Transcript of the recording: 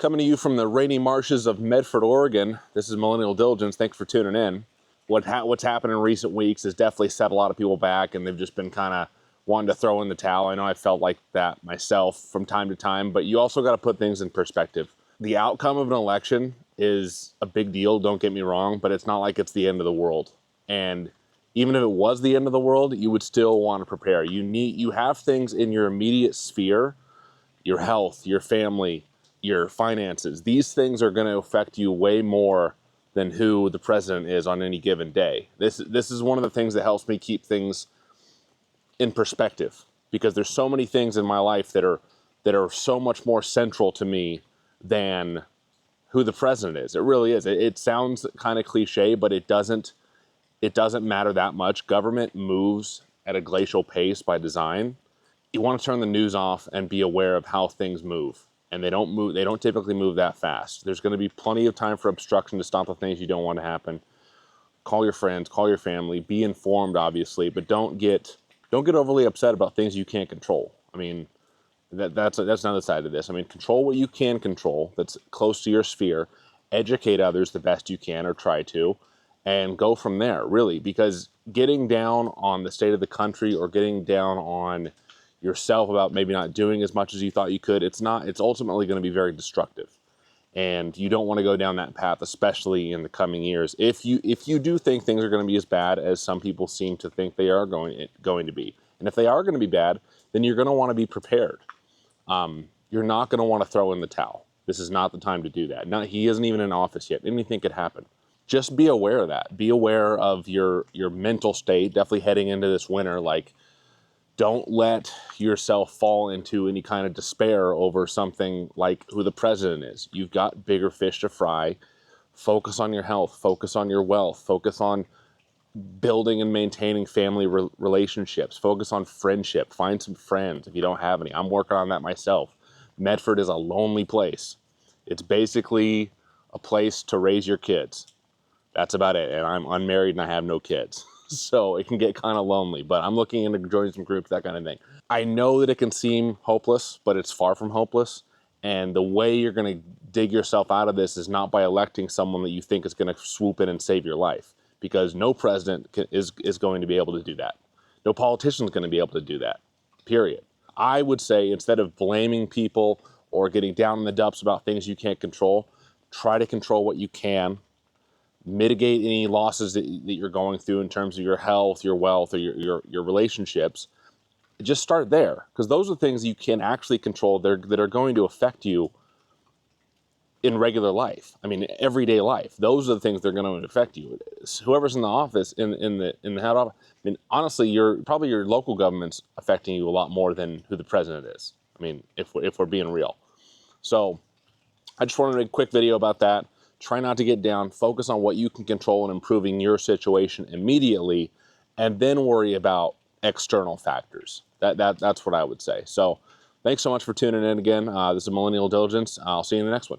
Coming to you from the rainy marshes of Medford, Oregon, this is Millennial Diligence. Thanks for tuning in. What's happened in recent weeks has definitely set a lot of people back, and they've just been kind of wanting to throw in the towel. I know I felt like that myself from time to time, but you also got to put things in perspective. The outcome of an election is a big deal, don't get me wrong, but it's not like it's the end of the world. And even if it was the end of the world, you would still want to prepare. You have things in your immediate sphere, your health, your family, your finances. These things are going to affect you way more than who the president is on any given day. This is one of the things that helps me keep things in perspective, because there's so many things in my life that are so much more central to me than who the president is. It really is. It sounds kind of cliche, but it doesn't matter that much. Government moves at a glacial pace by design. You want to turn the news off and be aware of how things move. And they don't typically move that fast. There's going to be plenty of time for obstruction to stop the things you don't want to happen. Call your friends, call your family, be informed, obviously, but don't get overly upset about things you can't control. I mean, that's another side of this. I mean, control what you can control that's close to your sphere, educate others the best you can, or try to, and go from there, really, because getting down on the state of the country or getting down on yourself about maybe not doing as much as you thought you could, it's ultimately going to be very destructive. And you don't want to go down that path, especially in the coming years. If you do think things are going to be as bad as some people seem to think they are going to be, and if they are going to be bad, then you're going to want to be prepared. You're not going to want to throw in the towel. This is not the time to do that. He isn't even in office yet. Anything could happen. Just be aware of that. Be aware of your mental state, definitely heading into this winter. Like, don't let yourself fall into any kind of despair over something like who the president is. You've got bigger fish to fry. Focus on your health. Focus on your wealth. Focus on building and maintaining family relationships. Focus on friendship. Find some friends if you don't have any. I'm working on that myself. Medford is a lonely place. It's basically a place to raise your kids. That's about it. And I'm unmarried and I have no kids. So it can get kind of lonely, but I'm looking into joining some groups, that kind of thing. I know that it can seem hopeless, but it's far from hopeless. And the way you're going to dig yourself out of this is not by electing someone that you think is going to swoop in and save your life, because no president is going to be able to do that. No politician is going to be able to do that, period. I would say, instead of blaming people or getting down in the dumps about things you can't control, try to control what you can. Mitigate any losses that you're going through in terms of your health, your wealth, or your relationships. Just start there, because those are things you can actually control that are going to affect you in regular life. I mean, everyday life. Those are the things that are going to affect you. Whoever's in the office, in the head office. I mean, honestly, your local government's affecting you a lot more than who the president is. I mean, if we're being real. So, I just wanted to make a quick video about that. Try not to get down. Focus on what you can control and improving your situation immediately, and then worry about external factors. That's what I would say. So thanks so much for tuning in again. This is Millennial Diligence. I'll see you in the next one.